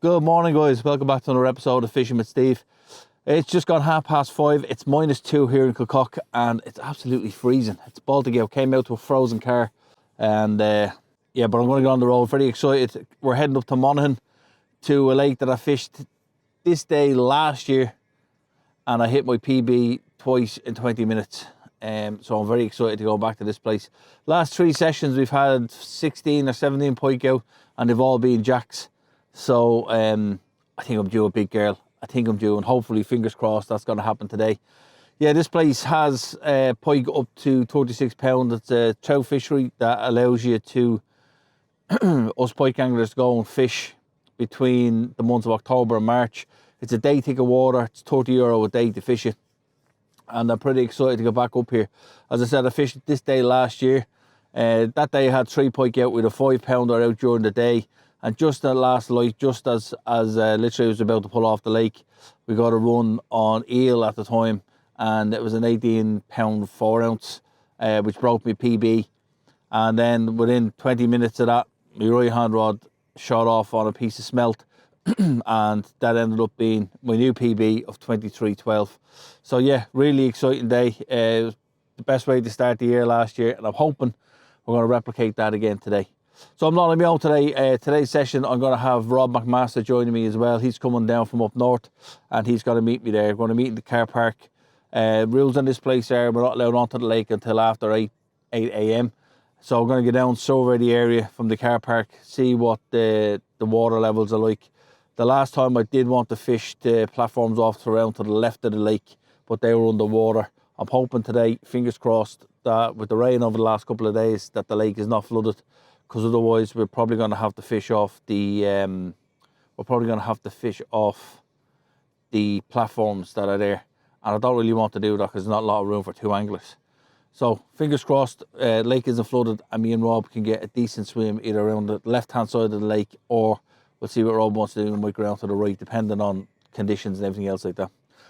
Good morning, guys. Welcome back to another episode of Fishing with Steve. It's just gone 5:30. It's -2 here in Kilcock and it's absolutely freezing. It's Baltic out. Came out to a frozen car and yeah, but I'm going to get on the road. Very excited. We're heading up to Monaghan to a lake that I fished this day last year and I hit my PB twice in 20 minutes. So I'm very excited to go back to this place. Last 3 sessions we've had 16 or 17 pike out and they've all been jacks. So I think I'm due a big girl. I think I'm due, and hopefully, fingers crossed, that's going to happen today. Yeah, this place has pike up to 36 pounds. It's a trout fishery that allows you to, us pike anglers, to go and fish between the months of October and March. It's a day ticket water. It's €30 a day to fish it. And I'm pretty excited to go back up here. As I said, I fished this day last year. That day I had 3 pike out with a 5-pounder out during the day. And just at last light, just as literally was about to pull off the lake, we got a run on eel at the time, and it was an 18-pound 4-ounce, which broke my PB. And then within 20 minutes of that, my right hand rod shot off on a piece of smelt, and that ended up being my new PB of 23.12. So yeah, really exciting day. It was the best way to start the year last year, and I'm hoping we're going to replicate that again today. So I'm not on my own today. Today's session, I'm going to have Rob McMaster joining me as well. He's coming down from up north and he's going to meet me there. We're going to meet in the car park. Rules in this place are we're not allowed onto the lake until after 8 a.m. So we're going to go down, survey the area from the car park, see what the water levels are like. The last time I did want to fish the platforms off around to the left of the lake, but they were underwater. I'm hoping today, fingers crossed, that with the rain over the last couple of days, that the lake is not flooded. Because otherwise we're probably going to have to fish off the platforms that are there, and I don't really want to do that because there's not a lot of room for 2 anglers. So fingers crossed, lake isn't flooded and me and Rob can get a decent swim either around the left hand side of the lake, or we'll see what Rob wants to do and might go around to the right depending on conditions and everything else like that.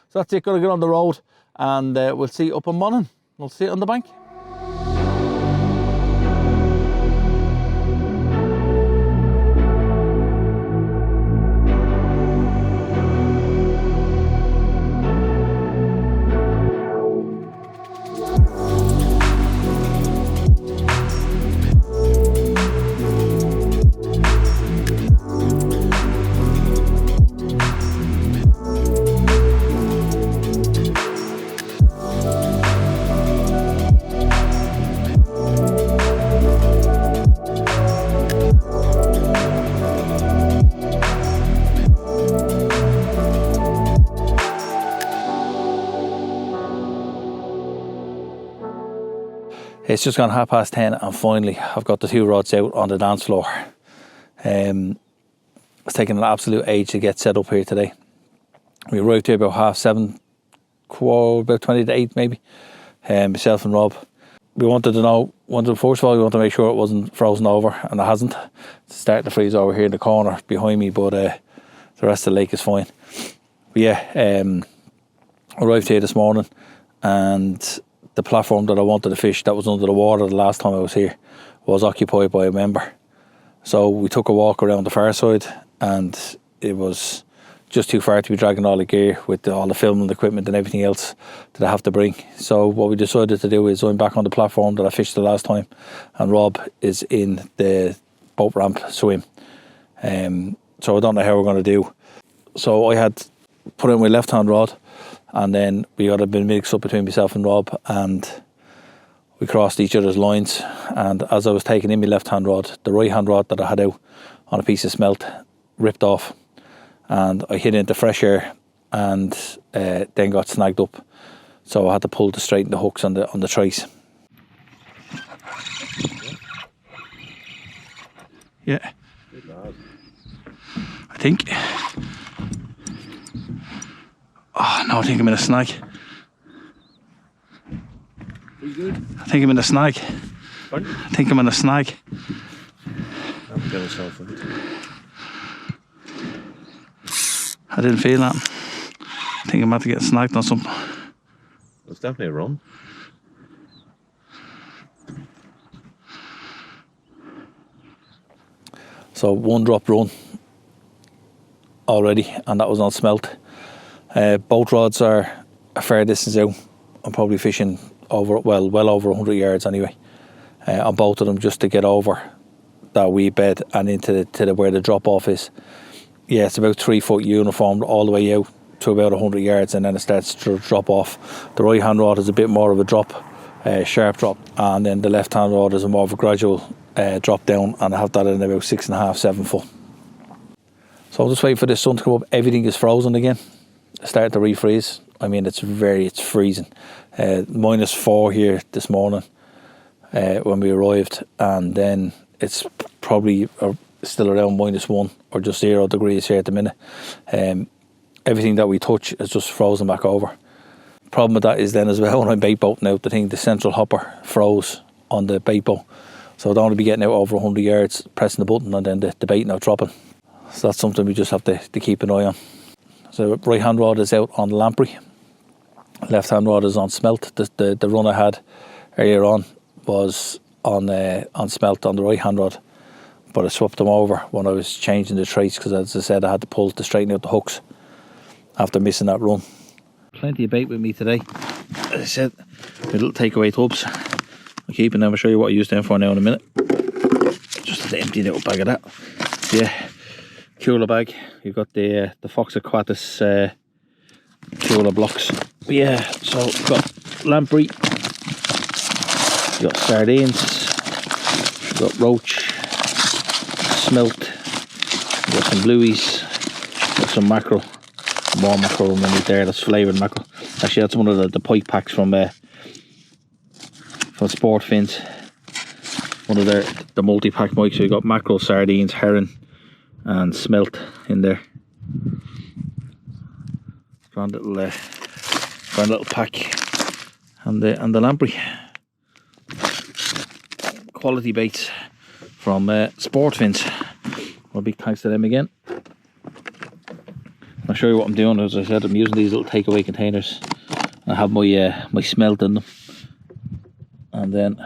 So that's it. Gonna get on the road and we'll see you up in Monaghan. We'll see you on the bank. It's just gone 10:30 and finally I've got the 2 rods out on the dance floor. It's taken an absolute age to get set up here today. We arrived here about 7:30, about 20 to 8 maybe, myself and Rob. We wanted to know, first of all, we wanted to make sure it wasn't frozen over, and it hasn't. It's starting to freeze over here in the corner behind me, but the rest of the lake is fine. But yeah, arrived here this morning and the platform that I wanted to fish that was under the water the last time I was here was occupied by a member. So we took a walk around the far side and it was just too far to be dragging all the gear with all the filming equipment and everything else that I have to bring. So what we decided to do is I'm back on the platform that I fished the last time and Rob is in the boat ramp swim. So I don't know how we're going to do. So I had put in my left hand rod, and then we got a bit mixed up between myself and Rob, and we crossed each other's lines. And as I was taking in my left hand rod, the right hand rod that I had out on a piece of smelt ripped off, and I hit into fresh air and then got snagged up. So I had to pull to straighten the hooks on the trace. Yeah, I think. Oh no, I think I'm in a snag. You good? I think I'm in a snag. Pardon? I think I'm in a snag. I'm going for it. I didn't feel that. I think I'm about to get snagged on something. It's definitely a run. So 1 drop run already, and that was on smelt. Both rods are a fair distance out. I'm probably fishing well over 100 yards anyway, on both of them, just to get over that wee bed and into where the drop off is. Yeah, it's about 3 foot uniform all the way out to about 100 yards, and then it starts to drop off. The right hand rod is a bit more of a drop, sharp drop, and then the left hand rod is a more of a gradual drop down, and I have that in about 6.5, 7 foot. So I'll just wait for the sun to come up. Everything is frozen again. It's starting to refreeze. I mean, it's freezing. -4 here this morning when we arrived, and then it's probably still around -1 or just 0 degrees here at the minute. Everything that we touch is just frozen back over. Problem with that is then as well, when I'm bait boating out, the central hopper froze on the bait boat, so I don't want to be getting out over 100 yards, pressing the button, and then the bait now dropping. So that's something we just have to keep an eye on. So right hand rod is out on the lamprey, left hand rod is on smelt. The run I had earlier on was on smelt on the right hand rod, but I swapped them over when I was changing the trace, because as I said, I had to pull to straighten out the hooks after missing that run. Plenty of bait with me today. As I said, my little takeaway tubs. I'm keeping them. I'll show you what I use them for now in a minute. Just have to empty a little bag of that. Yeah, cooler bag. You've got the Fox Aquatis cooler blocks. But yeah, so we've got lamprey, you've got sardines, you've got roach, smelt, you've got some blueies, you've got some mackerel. More mackerel underneath there, that's flavoured mackerel. Actually, that's one of the pike packs from Sportfins. One of the multi-pack mics. So you got mackerel, sardines, herring and smelt in there. Grand little pack. And the lamprey. Quality baits from Sportfins. Well, big thanks to them again. I'll show you what I'm doing. As I said, I'm using these little takeaway containers. I have my smelt in them, and then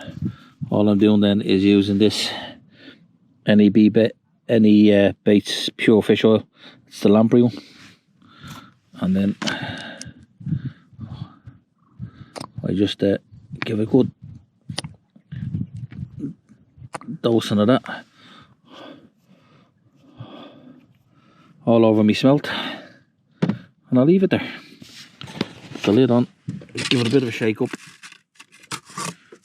all I'm doing then is using this baits pure fish oil. It's the lamprey one, and then I just give a good dosing of that all over me smelt. And I'll leave it there. Put the lid on, give it a bit of a shake up,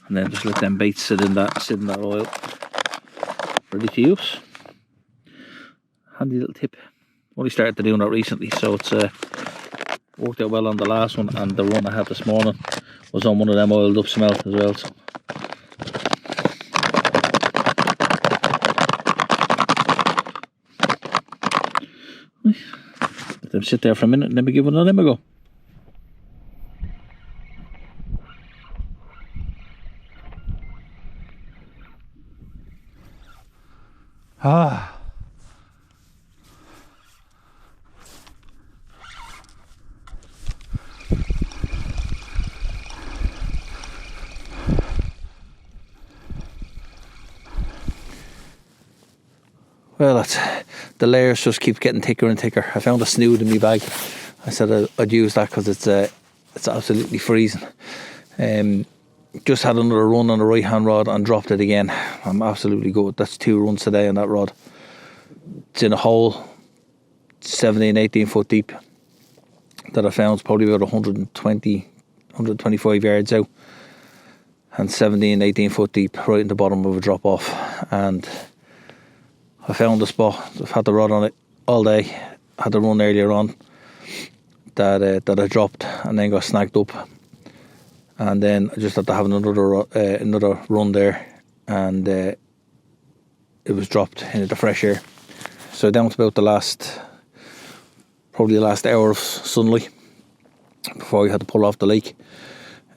and then just let them baits sit in that oil, ready to use. Handy little tip. Only started to do that recently, so it's worked out well on the last one, and the run I had this morning was on one of them oiled up smelt as well. So. Let them sit there for a minute and then we give one of them a go. Well, the layers just keep getting thicker and thicker. I found a snood in my bag. I said I'd use that because it's absolutely freezing. Just had another run on the right hand rod and dropped it again. I'm absolutely good. That's 2 runs today on that rod. It's in a hole 17-18 foot deep that I found. It's probably about 125 yards out, and 17-18 foot deep right in the bottom of a drop off. And I found the spot. I've had the rod on it all day. Had the run earlier on that I dropped and then got snagged up, and then I just had to have another run there, and it was dropped into the fresh air. So down to about probably the last hour of sunlight before we had to pull off the lake.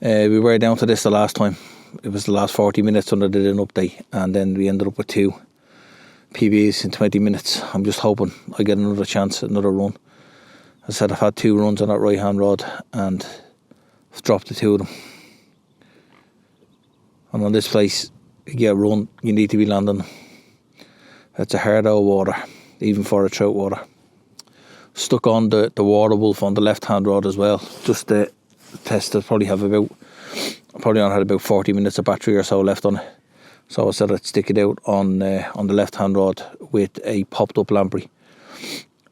We were down to this the last time. It was the last 40 minutes when I did an update, and then we ended up with 2 PBs in 20 minutes. I'm just hoping I get another chance at another run. As I said, I've had 2 runs on that right hand rod and I've dropped the 2 of them. And on this place, you get a run, you need to be landing. It's a hard old water, even for a trout water. stuck on the water wolf on the left hand rod as well, just to test it. Probably only had about 40 minutes of battery or so left on it, so I said I'd stick it out on the left hand rod with a popped up lamprey.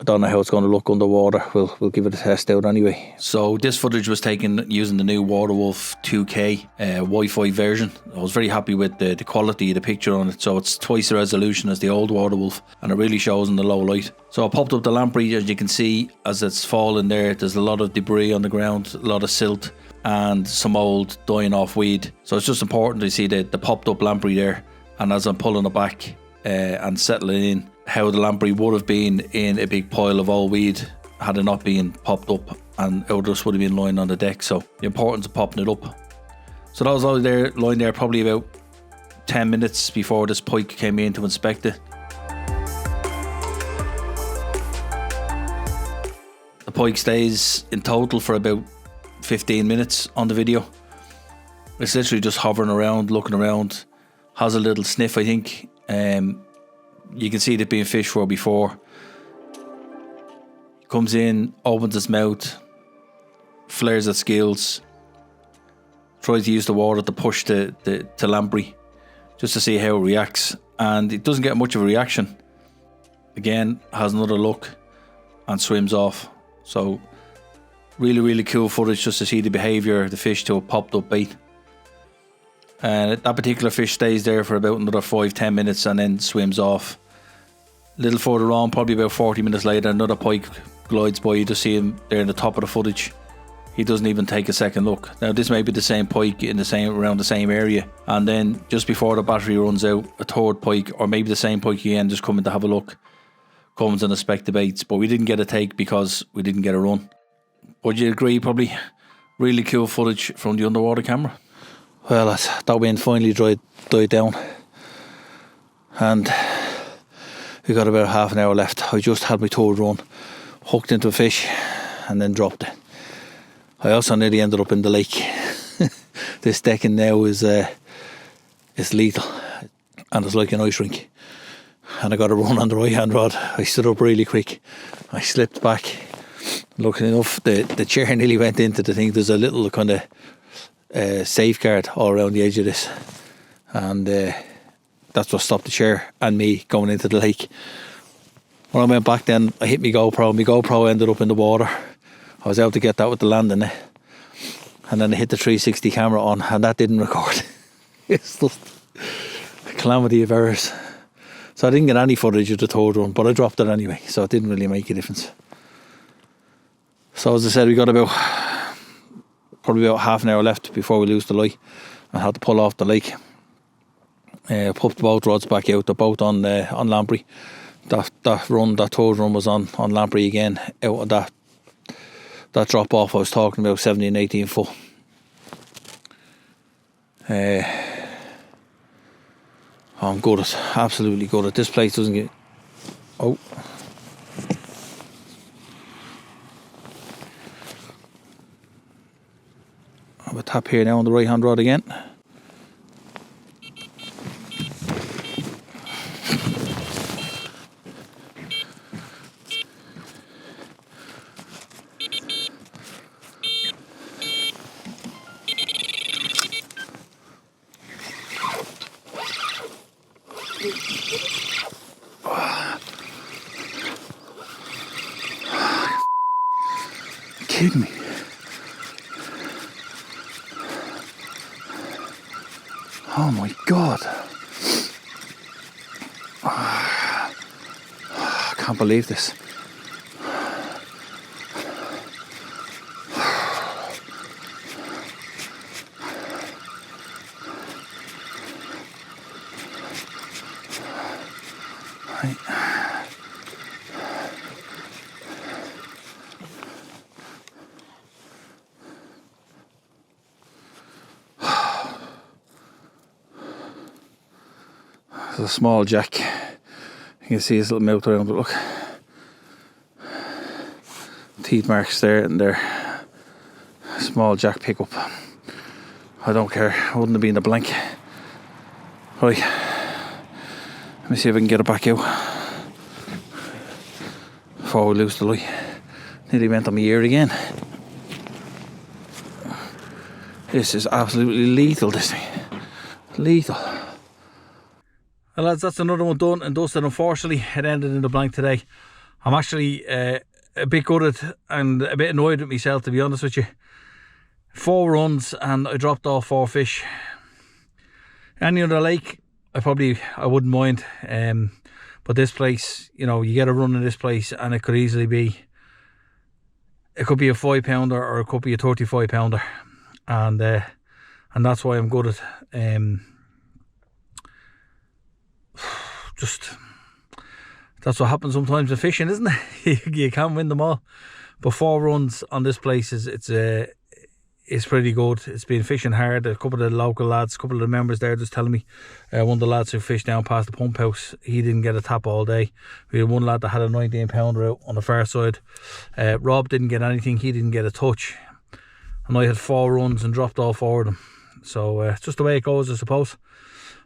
I don't know how it's going to look underwater. We'll give it a test out anyway. So this footage was taken using the new Waterwolf 2K Wi-Fi version. I was very happy with the quality of the picture on it. So it's twice the resolution as the old Waterwolf, and it really shows in the low light. So I popped up the lamprey. As you can see, as it's falling there's a lot of debris on the ground, a lot of silt and some old dying off weed. So it's just important to see the popped up lamprey there, and as I'm pulling it back and settling in, how the lamprey would have been in a big pile of old weed had it not been popped up, and it just would have been lying on the deck. So the importance of popping it up. So that was all there, lying there probably about 10 minutes before this pike came in to inspect it. The pike stays in total for about 15 minutes on the video. It's literally just hovering around, looking around, has a little sniff, I think. You can see it being fished for before. Comes in, opens its mouth, flares its gills, tries to use the water to push the lamprey just to see how it reacts, and it doesn't get much of a reaction. Again, has another look and swims off. So really, really cool footage just to see the behaviour of the fish to a popped up bait. And that particular fish stays there for about another 5-10 minutes and then swims off. A little further on, probably about 40 minutes later, another pike glides by. You just see him there in the top of the footage. He doesn't even take a second look. Now this may be the same pike around the same area, and then just before the battery runs out, a third pike, or maybe the same pike again, just coming to have a look, comes and inspect the baits. But we didn't get a take because we didn't get a run. Would you agree? Probably really cool footage from the underwater camera. Well, that wind finally died down, and we got about half an hour left. I just had my third run, hooked into a fish, and then dropped it. I also nearly ended up in the lake. This decking now is lethal, and it's like an ice rink. And I got a run on the right hand rod. I stood up really quick. I slipped back. Luckily enough, the chair nearly went into the thing. There's a little kind of safeguard all around the edge of this, and that's what stopped the chair and me going into the lake. When I went back then, I hit my GoPro. My GoPro ended up in the water. I was able to get that with the landing net, and then I hit the 360 camera on, and that didn't record. It's just a calamity of errors. So I didn't get any footage of the third run, but I dropped it anyway, so it didn't really make a difference. So as I said, we got probably about half an hour left before we lose the light. I had to pull off the lake. Popped both rods back out. They're both on lamprey. That third run was on lamprey again. Out of that drop off I was talking about, 17, 18 foot. I'm good at, absolutely good at. This place doesn't get. Oh. I have a tap here now on the right hand rod again. Kidding me. Oh my God. I can't believe this. Right. There's a small jack. You can see his little mouth around it, look. Teeth marks there and there. Small jack pickup. I don't care, I wouldn't have been a blank. Right, let me see if I can get it back out before we lose the light. Nearly went on my ear again. This is absolutely lethal, this thing. Lethal. Well lads, that's another one done and dusted. Unfortunately, it ended in the blank today. I'm actually a bit gutted and a bit annoyed with myself, to be honest with you. 4 runs and I dropped off 4 fish. Any other lake, I wouldn't mind. But this place, you know, you get a run in this place and it could easily be, it could be a 5 pounder or it could be a 35 pounder. And that's why I'm gutted. Just, that's what happens sometimes in fishing, isn't it? You can't win them all. But 4 runs on this place it's pretty good. It's been fishing hard. A couple of the local lads, a couple of the members there just telling me, one of the lads who fished down past the pump house, he didn't get a tap all day. We had one lad that had a 19 pounder out on the far side. Rob didn't get anything, he didn't get a touch. And I had 4 runs and dropped all 4 of them. So it's just the way it goes, I suppose.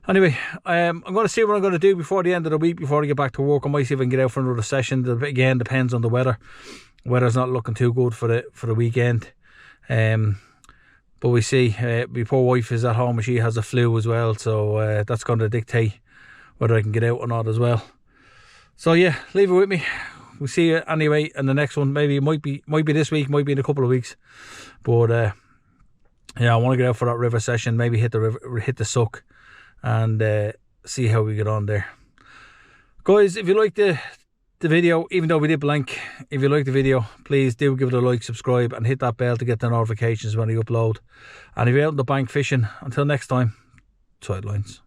Anyway, I'm going to see what I'm going to do before the end of the week, before I get back to work. I might see if I can get out for another session. Again, depends on the weather. Weather's not looking too good for the weekend. But we see, my poor wife is at home and she has a flu as well, so that's going to dictate whether I can get out or not as well. So yeah, leave it with me. We'll see you anyway in the next one. Maybe it might be this week, might be in a couple of weeks. But yeah, I want to get out for that river session. Maybe hit the suck and see how we get on there. Guys, if you like the video, even though we did blank, if you like the video, please do give it a like, subscribe and hit that bell to get the notifications when I upload. And if you're out in the bank fishing, until next time, sidelines.